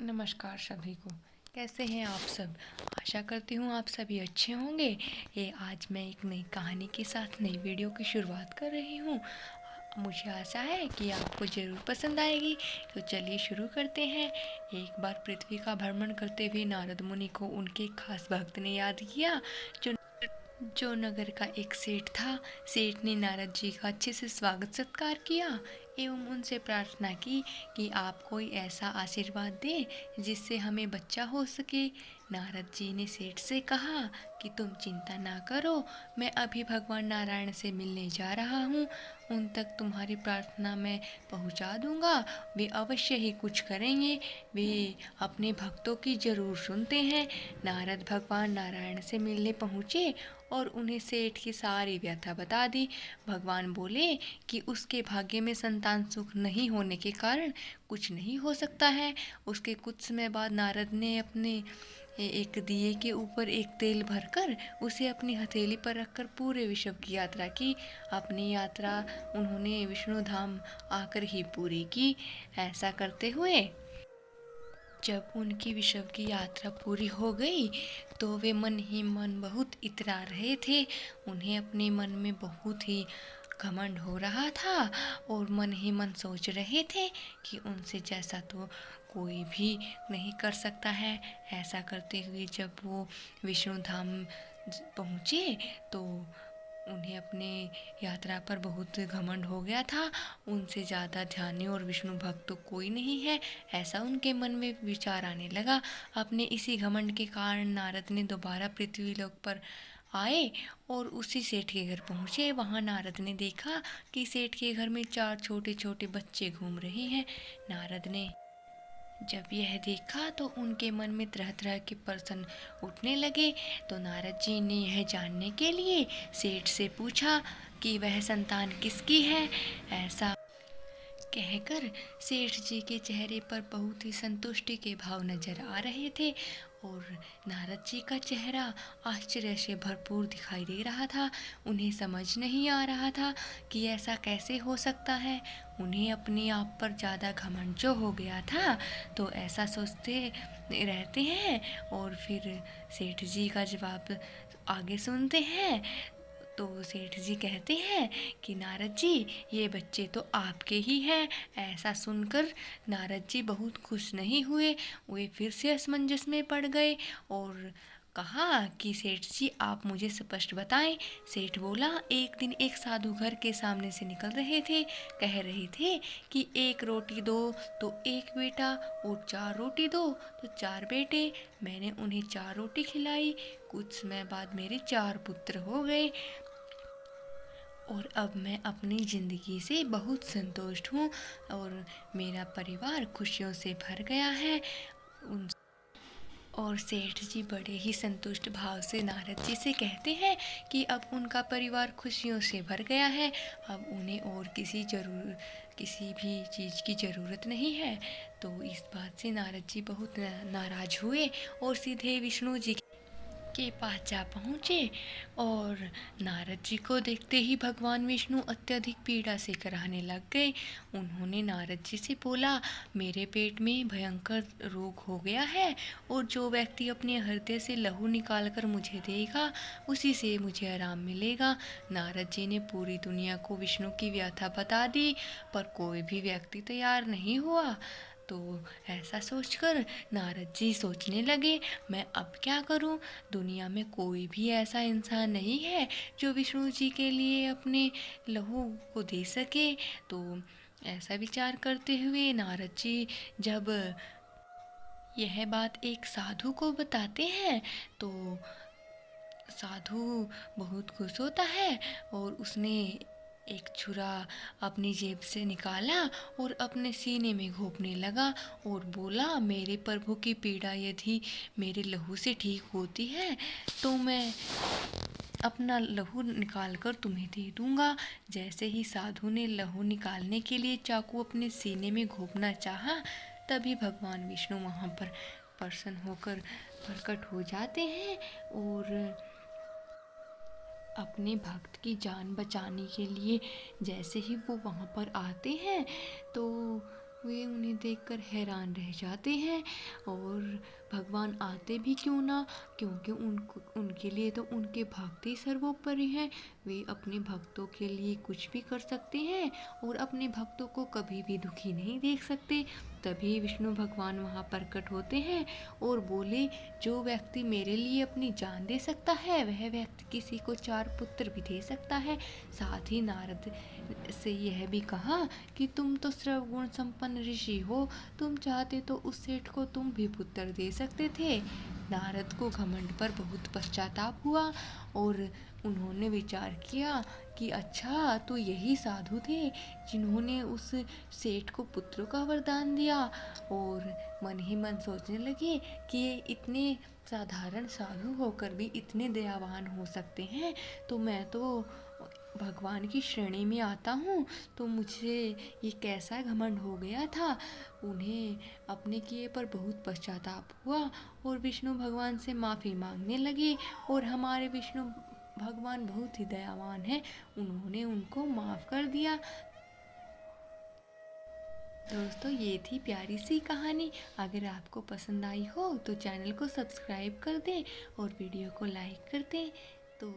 नमस्कार सभी को। कैसे हैं आप सब? आशा करती हूँ आप सभी अच्छे होंगे। ये आज मैं एक नई कहानी के साथ नई वीडियो की शुरुआत कर रही हूँ। मुझे आशा है कि आपको ज़रूर पसंद आएगी। तो चलिए शुरू करते हैं। एक बार पृथ्वी का भ्रमण करते हुए नारद मुनि को उनके एक खास भक्त ने याद किया जो नगर का एक सेठ था। सेठ ने नारद जी का अच्छे से स्वागत सत्कार किया एवं उनसे प्रार्थना की कि आप कोई ऐसा आशीर्वाद दें जिससे हमें बच्चा हो सके। नारद जी ने सेठ से कहा कि तुम चिंता ना करो, मैं अभी भगवान नारायण से मिलने जा रहा हूँ। उन तक तुम्हारी प्रार्थना मैं पहुँचा दूँगा। वे अवश्य ही कुछ करेंगे। वे अपने भक्तों की ज़रूर सुनते हैं। नारद भगवान नारायण से मिलने पहुँचे और उन्हें सेठ की सारी व्यथा बता दी। भगवान बोले कि उसके भाग्य में संतान सुख नहीं होने के कारण कुछ नहीं हो सकता है। उसके कुछ समय बाद नारद ने अपने एक दिए के ऊपर एक तेल भरकर उसे अपनी हथेली पर रखकर पूरे विश्व की यात्रा की। अपनी यात्रा उन्होंने विष्णु धाम आकर ही पूरी की। ऐसा करते हुए जब उनकी विश्व की यात्रा पूरी हो गई तो वे मन ही मन बहुत इतरा रहे थे। उन्हें अपने मन में बहुत ही घमंड हो रहा था और मन ही मन सोच रहे थे कि उनसे जैसा तो कोई भी नहीं कर सकता है। ऐसा करते हुए जब वो विष्णु धाम पहुँचे तो उन्हें अपने यात्रा पर बहुत घमंड हो गया था। उनसे ज़्यादा ध्यानी और विष्णु भक्त तो कोई नहीं है, ऐसा उनके मन में विचार आने लगा। अपने इसी घमंड के कारण नारद ने दोबारा पृथ्वी लोक पर आए और उसी सेठ के घर पहुँचे। वहाँ नारद ने देखा कि सेठ के घर में 4 छोटे छोटे बच्चे घूम रहे हैं। नारद ने जब यह देखा तो उनके मन में तरह तरह के प्रश्न उठने लगे। तो नारद जी ने यह जानने के लिए सेठ से पूछा कि वह संतान किसकी है। ऐसा कहकर सेठ जी के चेहरे पर बहुत ही संतुष्टि के भाव नजर आ रहे थे और नारद जी का चेहरा आश्चर्य से भरपूर दिखाई दे रहा था। उन्हें समझ नहीं आ रहा था कि ऐसा कैसे हो सकता है। उन्हें अपने आप पर ज़्यादा घमंड जो हो गया था तो ऐसा सोचते रहते हैं। और फिर सेठ जी का जवाब आगे सुनते हैं। तो सेठ जी कहते हैं कि नारद जी ये बच्चे तो आपके ही हैं। ऐसा सुनकर नारद जी बहुत खुश नहीं हुए। वे फिर से असमंजस में पड़ गए और कहा कि सेठ जी आप मुझे स्पष्ट बताएं। सेठ बोला एक दिन एक साधु घर के सामने से निकल रहे थे। कह रहे थे कि 1 रोटी दो तो 1 बेटा और 4 रोटी दो तो 4 बेटे। मैंने उन्हें 4 रोटी खिलाई। कुछ समय बाद मेरे 4 पुत्र हो गए और अब मैं अपनी ज़िंदगी से बहुत संतुष्ट हूँ और मेरा परिवार खुशियों से भर गया है। उन और सेठ जी बड़े ही संतुष्ट भाव से नारद जी से कहते हैं कि अब उनका परिवार खुशियों से भर गया है। अब उन्हें और किसी भी चीज़ की ज़रूरत नहीं है। तो इस बात से नारद जी बहुत नाराज़ हुए और सीधे विष्णु जी के पास जा पहुँचे और नारद जी को देखते ही भगवान विष्णु अत्यधिक पीड़ा से कराहने लग गए। उन्होंने नारद जी से बोला मेरे पेट में भयंकर रोग हो गया है और जो व्यक्ति अपने हृदय से लहू निकालकर मुझे देगा उसी से मुझे आराम मिलेगा। नारद जी ने पूरी दुनिया को विष्णु की व्यथा बता दी पर कोई भी व्यक्ति तैयार नहीं हुआ। तो ऐसा सोचकर नारद जी सोचने लगे मैं अब क्या करूं। दुनिया में कोई भी ऐसा इंसान नहीं है जो विष्णु जी के लिए अपने लहू को दे सके। तो ऐसा विचार करते हुए नारद जी जब यह बात एक साधु को बताते हैं तो साधु बहुत खुश होता है और उसने एक छुरा अपनी जेब से निकाला और अपने सीने में घोंपने लगा और बोला मेरे प्रभु की पीड़ा यदि मेरे लहू से ठीक होती है तो मैं अपना लहू निकालकर तुम्हें दे दूंगा। जैसे ही साधु ने लहू निकालने के लिए चाकू अपने सीने में घोंपना चाहा तभी भगवान विष्णु वहाँ पर प्रसन्न होकर प्रकट हो जाते हैं और अपने भक्त की जान बचाने के लिए जैसे ही वो वहाँ पर आते हैं तो वे उन्हें देखकर हैरान रह जाते हैं। और भगवान आते भी क्यों ना, क्योंकि उनके लिए तो उनके भक्त ही सर्वोपरि हैं। वे अपने भक्तों के लिए कुछ भी कर सकते हैं और अपने भक्तों को कभी भी दुखी नहीं देख सकते। तभी विष्णु भगवान वहाँ प्रकट होते हैं और बोले, जो व्यक्ति मेरे लिए अपनी जान दे सकता है वह व्यक्ति किसी को 4 पुत्र भी दे सकता है। साथ ही नारद से यह भी कहा कि तुम तो सर्वगुण संपन्न ऋषि हो, तुम चाहते तो उस सेठ को तुम भी पुत्र दे सकते थे। नारद को घमंड पर बहुत पश्चाताप हुआ और उन्होंने विचार किया कि अच्छा, तो यही साधु थे जिन्होंने उस सेठ को पुत्रों का वरदान दिया। और मन ही मन सोचने लगे कि ये इतने साधारण साधु होकर भी इतने दयावान हो सकते हैं, तो मैं तो भगवान की श्रेणी में आता हूँ, तो मुझे ये कैसा घमंड हो गया था। उन्हें अपने किए पर बहुत पश्चाताप हुआ और विष्णु भगवान से माफ़ी मांगने लगे। और हमारे विष्णु भगवान बहुत ही दयावान हैं, उन्होंने उनको माफ़ कर दिया। दोस्तों, ये थी प्यारी सी कहानी। अगर आपको पसंद आई हो तो चैनल को सब्सक्राइब कर दें और वीडियो को लाइक कर दें। तो